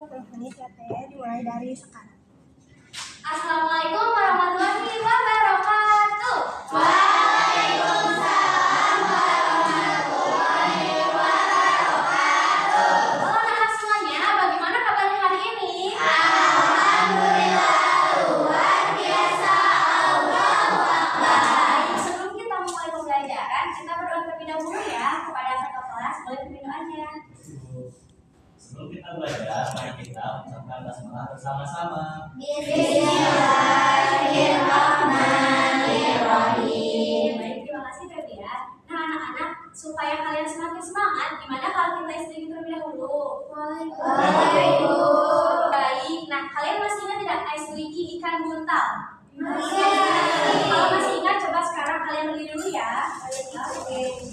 Menit ya teh, dimulai dari sekarang. Assalamualaikum warahmatullahi wabarakatuh. Waalaikumsalam warahmatullahi wabarakatuh. Halo anak semuanya, bagaimana kabarnya hari ini? Alhamdulillah luar biasa. Allahu Akbar. Baik, sebelum kita mulai pembelajaran, kita berdoa terlebih dahulu ya kepada kakak kelas. Boleh pimpin doanya. Sebelum kita belajar, mari kita ucapkan basmalah bersama-sama. Bismillahirrahmanirrahim. Baik, terima kasih Febri ya. Nah anak-anak, supaya kalian semakin semangat, gimana kalau kita istirahat terlebih dahulu? Baik, nah kalian masih ingat tidak ice wiki ikan buntal? Kalau masih ingat, coba sekarang kalian berdiri dulu ya. Oke.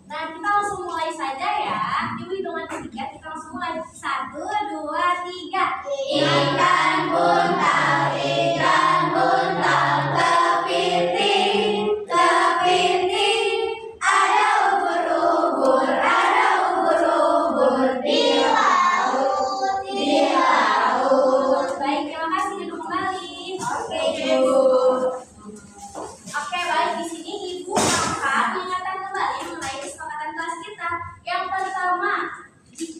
Nah, kita langsung mulai saja ya. Ibu hitungan ketiga, kita langsung mulai. 1, 2, 3. Ikan buntal, kepiting, ada ubur-ubur, di laut. Baik, terima kasih. Duduk kembali. Oke, Ibu. Oke, baik. Di sini Ibu akan mengingatkan kembali mengenai kesepakatan kelas kita. Yang pertama,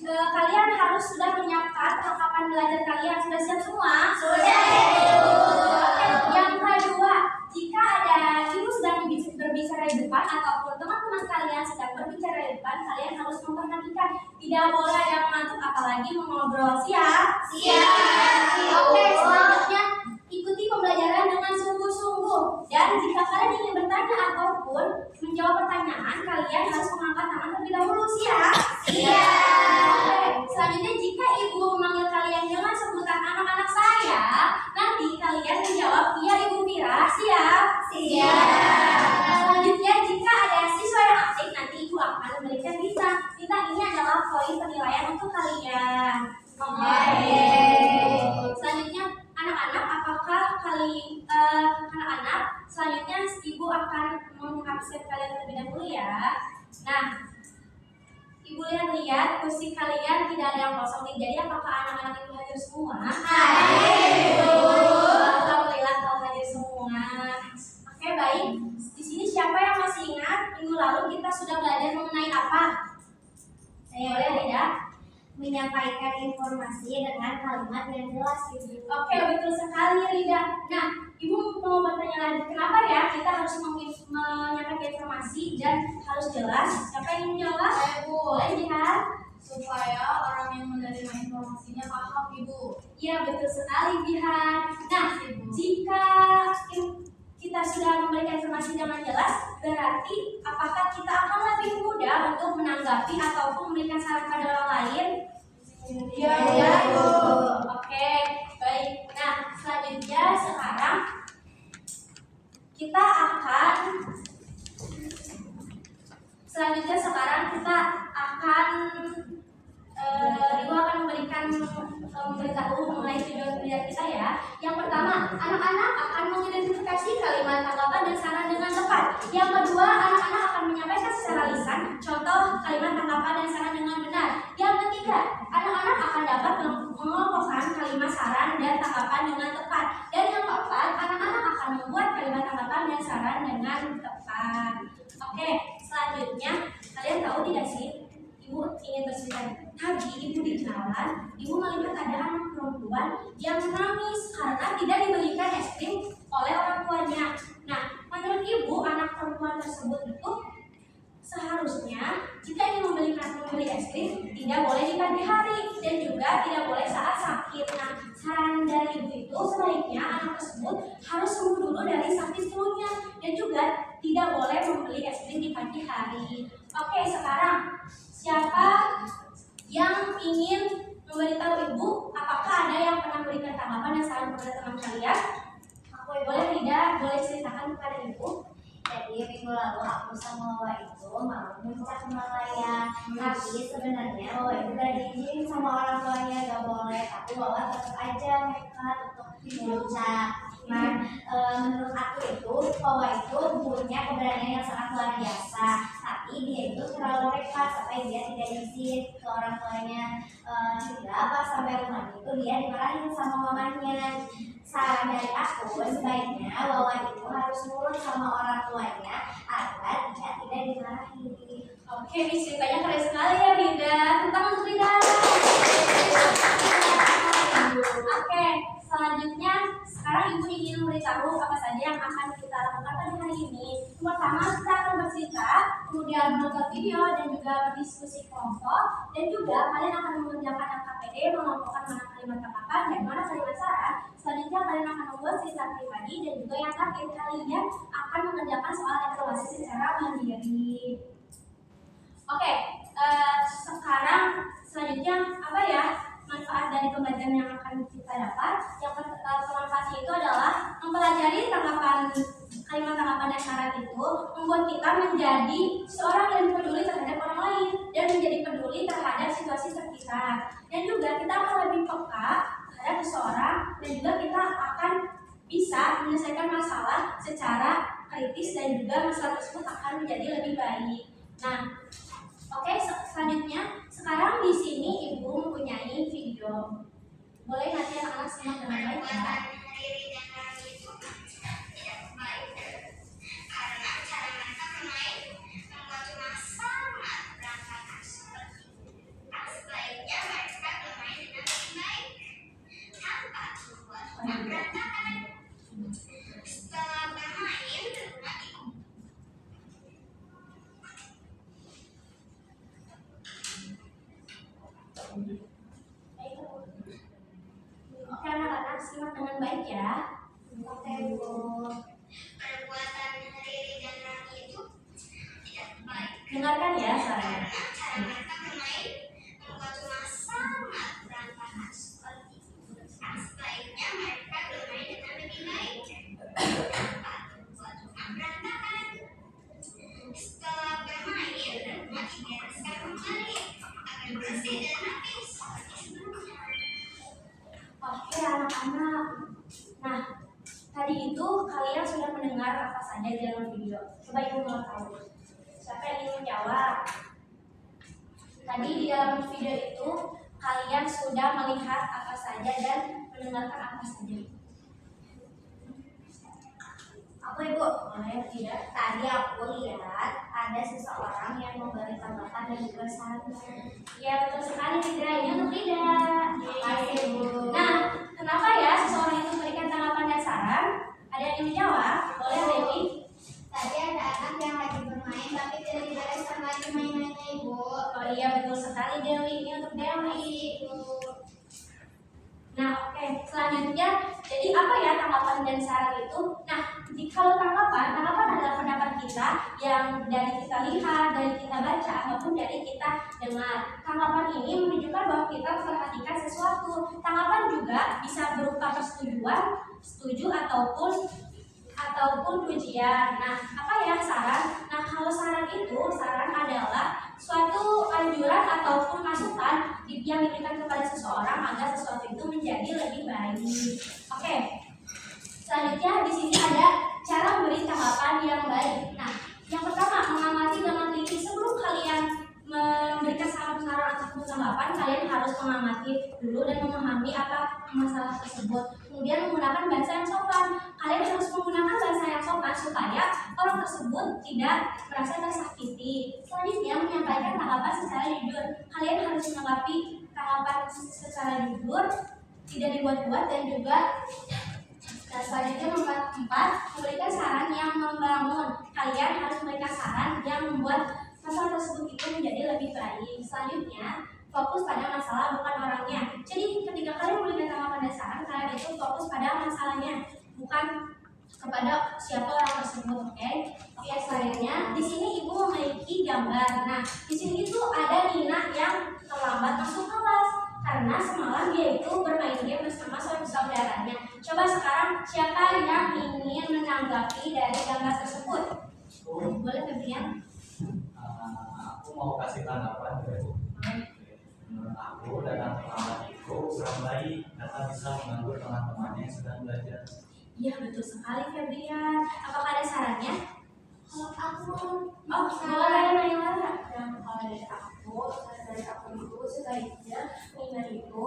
kalian harus sudah menyiapkan perlengkapan belajar kalian. Sudah siap semua? Sudah, Ibu. Oke, yang kedua, jika ada ibu sedang berbicara di depan ataupun teman-teman kalian sedang berbicara di depan, kalian harus memperhatikan. Tidak boleh ada yang mengantuk apalagi mengobrol. Siap? Siap. Oke, selanjutnya ikuti pembelajaran dengan sungguh-sungguh. Dan jika kalian ingin bertanya ataupun menjawab pertanyaan, kalian harus mengangkat tangan terlebih dahulu. Siap? Oke, selanjutnya jika ibu memanggil kalian dengan sebutan anak-anak saya, nanti kalian menjawab iya Ibu Mira. Siap? Selanjutnya jika ada siswa yang aktif, nanti ibu akan memberikan bintang. Bintang ini adalah poin penilaian untuk kalian. Oke. Selanjutnya anak-anak, apakah anak-anak selanjutnya ibu akan mengabsen kalian terlebih dahulu ya. Nah, ibu lihat kursi kalian tidak ada yang kosong nih. Jadi apakah anak-anak itu hadir semua? Alhamdulillah kalau hadir semua. Oke, baik. Di sini siapa yang masih ingat minggu lalu kita sudah belajar mengenai apa? Boleh tidak? Menyampaikan informasi dengan kalimat yang jelas, Ibu. Oke, betul sekali Rida. Nah, Ibu mau bertanya lagi, kenapa ya kita harus menyampaikan informasi dan harus jelas? Siapa yang menjawab? Ibu. Boleh lihat. Supaya orang yang menerima informasinya paham, Ibu. Iya, betul sekali Bihan. Nah, jika kita sudah memberikan informasi dengan jelas, berarti apakah kita akan lebih mudah untuk menanggapi ataupun memberikan saran pada orang lain? Iya, Ibu. Oke, baik. Nah, selanjutnya sekarang kita akan Ibu akan memberitahu mengenai tujuan belajar kita ya. Yang pertama, anak-anak akan mengidentifikasi kalimat tanggapan dan saran dengan tepat. Yang kedua, anak-anak akan menyampaikan secara lisan contoh kalimat tanggapan dan saran dengan benar. Yang ketiga, anak-anak akan dapat mengelompokkan kalimat saran dan tanggapan dengan tepat. Dan yang keempat, anak-anak akan membuat kalimat tanggapan dan saran dengan tepat. Oke, selanjutnya kalian tahu tidak sih? Ibu ingin bercerita. Tadi ibu di jalan, ibu melihat ada anak perempuan yang menangis karena tidak diberikan es krim oleh orang tuanya. Nah, menurut ibu anak perempuan tersebut itu seharusnya jika ingin membeli es krim tidak boleh di pagi hari dan juga tidak boleh saat sakit. Nah, saran dari ibu itu sebaiknya anak tersebut harus sembuh dulu dari sakit flu-nya dan juga tidak boleh membeli es krim di pagi hari. Oke, sekarang siapa yang ingin memberitahu ibu apakah ada yang pernah memberikan tanggapan dan saran kepada teman kalian? Boleh tidak? Boleh ceritakan kepada ibu? Jadi minggu lalu aku sama Wawa itu mau puncak Himalaya. Tapi sebenarnya Wawa itu gak diizinin sama orang tuanya, gak boleh. Tapi Wawa tetap aja nekat untuk puncak. Cuman menurut aku itu Wawa itu punya keberanian yang sangat luar biasa. Tapi dia itu terlalu nekat sampai dia tidak izin ke orang tuanya. Juga pas sampai rumah itu dia dimarahin sama mamanya. Saran dari aku sebaiknya Wawa itu harus nurut sama orang tuanya agar dia tidak dimarahi. Oke, ini ceritanya keren sekali ya Rida. Tentang untuk Rida. Oke, selanjutnya sekarang Ibu ingin memberitahu apa saja yang akan kita lakukan pada hari ini. Yang pertama kita akan bercerita, kemudian menonton video dan juga berdiskusi kelompok, dan juga kalian akan mengerjakan LKPD, mengelompokkan mana kalimat tanggapan dan mana kalimat saran. Selanjutnya kalian akan membuat cerita pribadi dan juga yang terakhir kalian akan mengerjakan soal evaluasi secara mandiri. Oke, sekarang selanjutnya apa ya manfaat dari pembelajaran yang akan kita dapat? Yang manfaatnya itu adalah mempelajari kalimat tanggapan dan syarat itu membuat kita menjadi seorang yang peduli terhadap orang lain dan menjadi peduli terhadap situasi sekitar. Dan juga kita akan lebih peka terhadap seseorang dan juga kita akan bisa menyelesaikan masalah secara kritis dan juga masalah tersebut akan menjadi lebih baik. Nah, oke, selanjutnya sekarang di sini Ibu mempunyai video. Boleh nanti anak-anak simak dengan baik ya. Oke anak-anak simak dengan baik ya. Oke Bu. Perbuatan Riri dan Rani itu tidak baik. Dengarkan ya sarannya. Cara mereka bermain membuat rumah sangat berantakan seperti itu. Sebaiknya mereka bermain dengan lebih baik. Membuat rumah berantakan. Setelah bermain, rumah dibereskan kembali agar bersih dan rapi seperti sebelumnya. Oke anak-anak. Nah, tadi itu kalian sudah mendengar apa saja di dalam video. Coba Ibu mau tahu. Siapa yang ingin menjawab? Tadi di dalam video itu kalian sudah melihat apa saja dan mendengarkan apa saja. Aku Ibu. Boleh tidak? Tadi aku lihat ada seseorang yang memberi tanggapan dan juga saran. Ya betul sekali Rida. Ini untuk Rida. Makasih Bu. Nah, kenapa ya seseorang itu memberikan tanggapan dan saran? Ada yang ingin menjawab? Boleh Dewi? Tadi ada anak yang lagi bermain tapi tidak dibereskan lagi mainannya Ibu. Oh iya betul sekali Dewi. Ini untuk Dewi. Nah oke, selanjutnya jadi apa ya tanggapan dan saran itu? Nah, kalau tanggapan adalah pendapat kita yang dari kita lihat, dari kita baca, ataupun dari kita dengar. Tanggapan ini menunjukkan bahwa kita memperhatikan sesuatu. Tanggapan juga bisa berupa persetujuan, setuju ataupun pujian. Nah, apa ya saran? Nah, kalau saran adalah suatu anjuran ataupun masukan yang diberikan kepada seseorang agar sesuatu itu menjadi lebih baik. Oke. Selanjutnya di sini ada cara memberi tanggapan yang baik. Nah, yang pertama mengamati dengan teliti. Sebelum kalian memberikan saran-saran ataupun tanggapan, kalian harus mengamati dulu dan memahami apa masalah tersebut. Kemudian menggunakan bahasa yang sopan. Kalian harus menggunakan bahasa yang sopan supaya orang tersebut tidak merasa tersakiti. Selanjutnya menyampaikan tanggapan secara jujur. Kalian harus menanggapi tanggapan secara jujur, tidak dibuat-buat dan juga selanjutnya empat memberikan saran yang membangun. Kalian harus memberikan saran yang membuat masalah tersebut itu menjadi lebih baik. Selanjutnya fokus pada masalah bukan orangnya. Jadi ketika kalian memberikan tanggapan dan saran, kalian itu fokus pada masalahnya, bukan kepada siapa orang tersebut. Oke, selanjutnya di sini Ibu memiliki gambar. Nah, di sini itu ada Nina yang terlambat masuk kelas karena semalam dia itu bermain game bersama saudaranya. Coba sekarang siapa yang ingin menanggapi dari gambar tersebut? Boleh Febrian? Aku mau kasih tanggapan ya Bu. Menurut aku datang terlambat itu kurang baik karena bisa mengganggu teman-teman yang sedang belajar. Iya betul sekali Febrian. Apakah ada sarannya? Kalau aku Boleh Naila. kalau dari aku itu sebaiknya Nina itu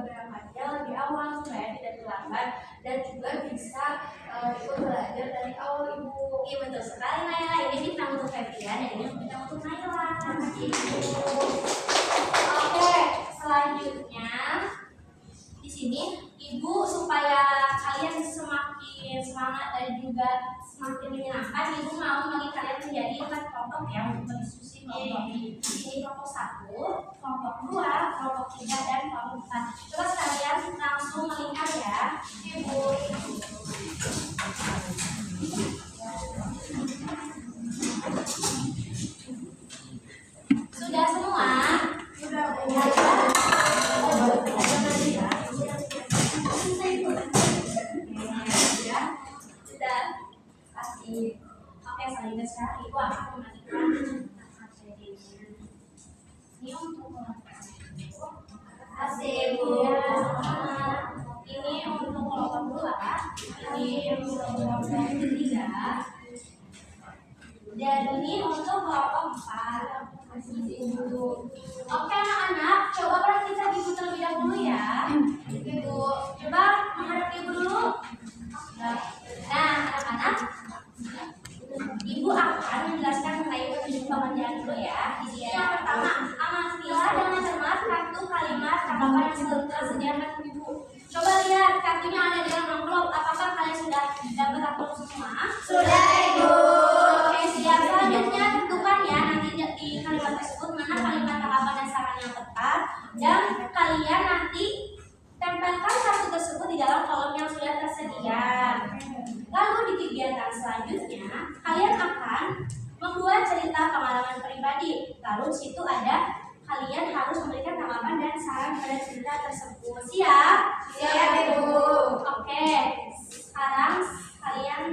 berangkatnya lebih awal supaya tidak terlambat dan juga bisa ikut belajar dari awal ibu. Iya betul sekali Naila. Ini bintang untuk Febrian dan ini bintang untuk Naila. Oke, selanjutnya di sini ibu supaya kalian semakin semangat dan juga semakin menyenangkan, ibu mau bagi kalian menjadi 4 kelompok ya untuk berdiskusi kelompok ini. Ini kelompok 1, kelompok 2, kelompok 3 dan kelompok 4. Coba sekalian langsung melihat ya, ibu. Sudah semua? Sudah Sudah pasti. Oke, selanjutnya sekarang ibu akan memandikan ACD-nya. Ini untuk ACD ini untuk kelompok 2, ini untuk kelompok 3, dan ini untuk kelompok 4. Oke anak-anak, coba perhatikan ibu terlebih dahulu ya. Ibu, coba menghadap ibu dulu. Nah, anak-anak, ibu akan menjelaskan mengenai petunjuk pengerjaan dulu ya. Di sini yang pertama, amatilah dengan cermat kartu kalimat kata-kata yang disediakan ibu. Coba lihat kartunya ada di dalam amplop. Apakah kalian sudah dapat amplop semua? Sudah ibu. Oke, siap. Selanjutnya tentukan ya nanti di kalimat tersebut mana kalimat kata-kata dan saran yang tepat, dan kalian nanti tempelkan kartu tersebut di dalam kolom yang sudah tersedia. Lalu di kegiatan selanjutnya, kalian akan membuat cerita pengalaman pribadi. Lalu di situ ada kalian harus memberikan tanggapan dan saran pada cerita tersebut. Siap? Siap, Ibu. Oke, sekarang kalian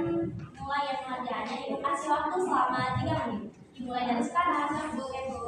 mulai yang pengerjaannya. Ibu kasih waktu selama 3 menit. Dimulai dari sekarang. Bu, Ibu.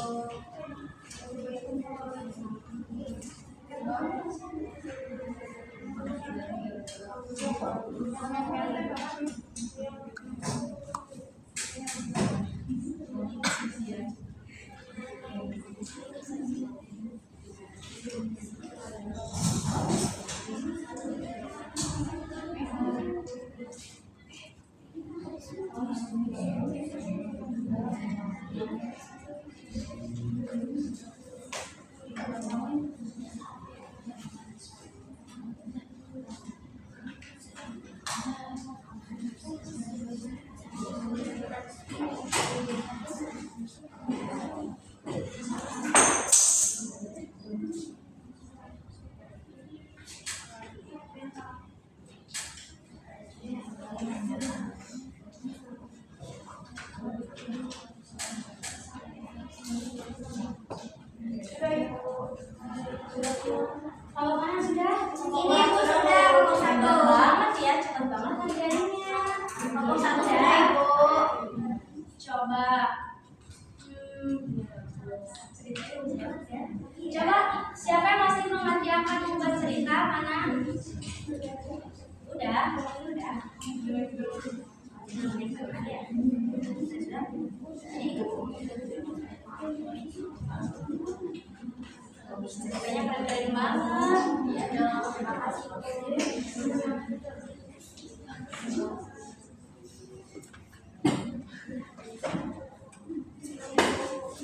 Kalau mana sudah? Ini Ibu sudah kelompok 1. Cepet banget ya, cepet banget kerjanya. Kelompok 1 Sudah ya. Ibu. Coba Coba siapa yang masih mengerjakan membuat cerita mana? Udah. Ceritanya keren banget. Ya dong, terima kasih.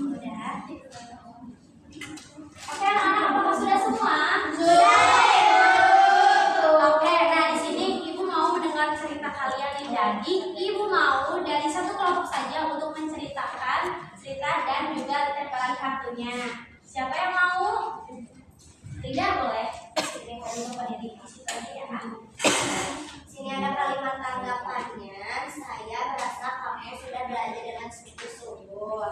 Udah. Oke anak-anak, apakah sudah semua? Oke, nah di sini ibu mau mendengar cerita kalian nih. Jadi ibu mau dari satu kelompok saja untuk menceritakan cerita dan juga tempelan kartunya. Siapa yang mau? Tidak boleh. Jadi harus berdiri di situ aja ya. Sini ada kalimat tanggapannya. Saya merasa kamu sudah belajar dengan sungguh-sungguh.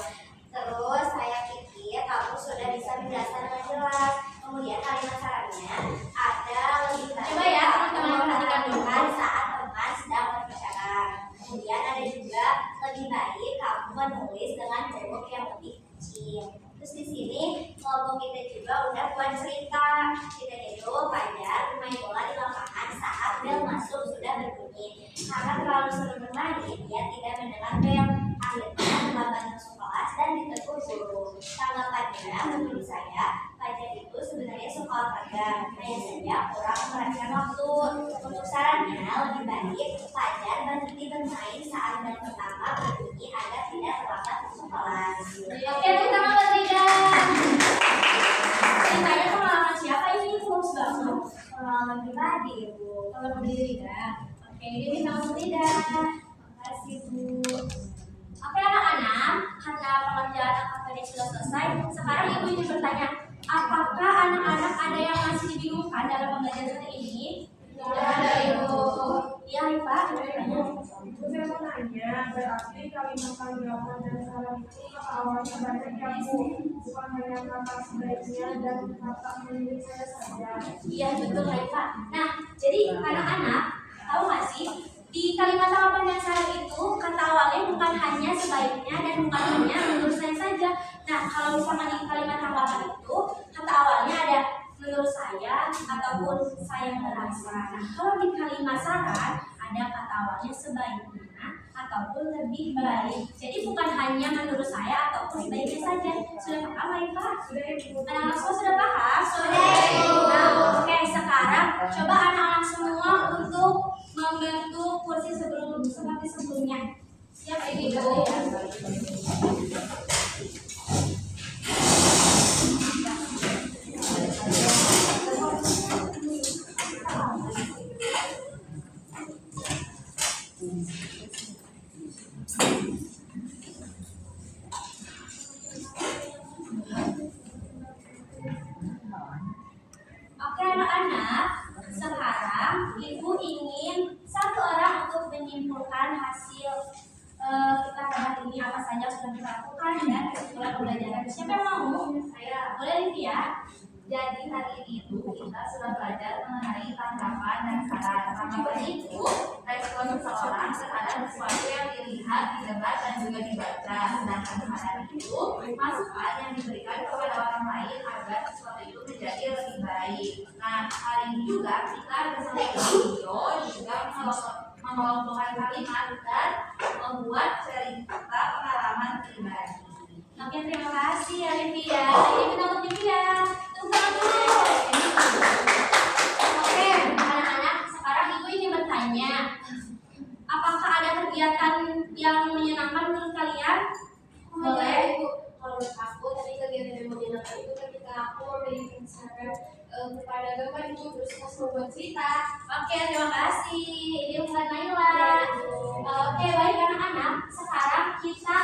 Terus saya pikir kamu sudah bisa menjelaskan dengan jelas. Kemudian kalimat sarannya ada lebih baik Coba ya, teman-teman perhatikan dulu. saat teman sedang berbicara. Kemudian ada juga lebih baik kamu menulis dengan ceruk yang lebih kecil. Terus di sini kelompok kita juga udah buat cerita. Kita itu Fajar bermain bola di lapangan saat bel masuk sudah berbunyi menit. Karena terlalu sering bermain, dia tidak mendengar bel. Akhirnya terlambat masuk kelas dan ditegur guru. Tanggapannya, menurut saya, Fajar itu sebenarnya suka olahraga, hanya saja kurang memperhatikan waktu. Untuk sarannya, lebih baik Fajar berhenti bermain saat bel pertama berbunyi agar tidak terlambat masuk kelas. Oke, kita mulai Rida. Ceritanya pengalaman siapa ini? Bagus banget. Pengalaman pribadi, Bu. Kalau berdiri Rida. Oke, ini bintang Rida. Makasih, Bu. Oke anak-anak, karena pengerjaan AKPD sudah selesai, sekarang ibu ingin bertanya, apakah anak-anak ada yang masih dibingungkan dalam pembelajaran hari ini? Tidak ada, Ibu. Iya, Iva. Saya mau nanya, berarti kalimat tanggapan dan saran itu kata awalnya banyak ya Bu, bukan hanya kata sebaiknya dan kata menurut saya saja. Iya, betul, Iva. Nah, jadi anak-anak, tahu nggak sih, di kalimat tanggapan dan saran itu kata awalnya bukan hanya sebaiknya dan bukan hanya menurut saya saja. Nah, kalau misalkan di kalimat tanggapan itu kata awalnya ada menurut saya ataupun saya merasa. Nah, kalau di kalimat saran ada kata awalnya sebaiknya ataupun lebih baik. Jadi bukan hanya menurut saya ataupun sebaiknya saja. Sudah paham, Iva? Sudah Ibu. Anak-anak semua sudah paham? Sudah, Ibu. Nah, oke, sekarang coba anak-anak semua untuk membentuk kursi seperti sebelumnya. Siap, Ibu? Oke anak-anak, sekarang Ibu ingin satu orang untuk menyimpulkan hasil kita pada ini apa saja yang sudah kita lakukan dan kesimpulan pembelajaran. Siapa yang mau? Saya. Boleh Livia? Jadi hari itu kita sudah belajar mengenai tanggapan dan saran. Tanggapan itu respon seseorang terhadap sesuatu yang dilihat, didengar, dan juga dibaca. Sedangkan saran itu masukan yang diberikan kepada orang lain agar sesuatu itu menjadi lebih baik. Nah, hari ini juga kita bersama video juga mengelompokkan kalimat dan membuat cerita pengalaman pribadi. Oke, terima kasih Olivia. Ini kita untuk Olivia. Tunggu dulu. Oke, anak-anak, sekarang Ibu ingin bertanya, apakah ada kegiatan yang menyenangkan menurut kalian? Boleh Ibu. Kalau menurut aku tadi kegiatan yang menyenangkan itu ketika aku memberikan saran kepada teman Ibu terus pas membuat cerita. Oke, terima kasih. Ini bukan Naila. Oke, baik anak-anak. Sekarang kita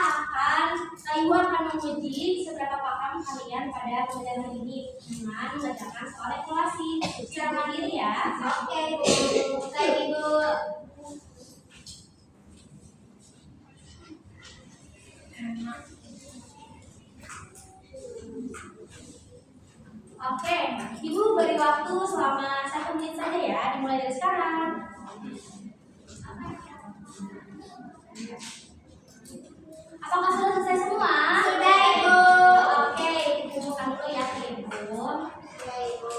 Ibu akan menguji seberapa paham kalian pada pelajaran ini dengan mengerjakan soal evaluasi secara mandiri ya. Oke, Bu. Baik, Ibu. Oke, Ibu beri waktu selama 1 menit saja ya, dimulai dari sekarang. Apakah sudah selesai semua? Sudah, Ibu. Oke, kumpulkan dulu ya Ibu. Ya, Ibu.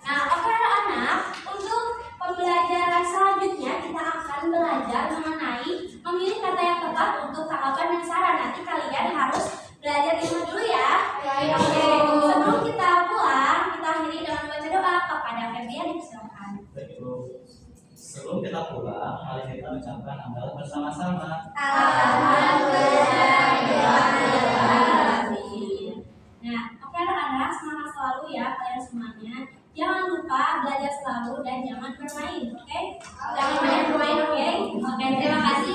Nah, oke anak-anak, untuk pembelajaran selanjutnya kita akan belajar mengenai memilih kata yang tepat untuk tanggapan dan saran. Nanti kalian harus belajar di rumah dulu ya. Oke, sebelum kita pulang, kita akhiri dengan membaca doa kepada Febian. Silakan. Baik, Ibu. Sebelum kita pulang, mari kita ucapkan hamdalah bersama-sama. Nah, oke anak-anak, semangat selalu ya kalian semuanya. Jangan lupa belajar selalu dan jangan bermain, oke? Jangan banyak bermain, oke? Oke, terima kasih.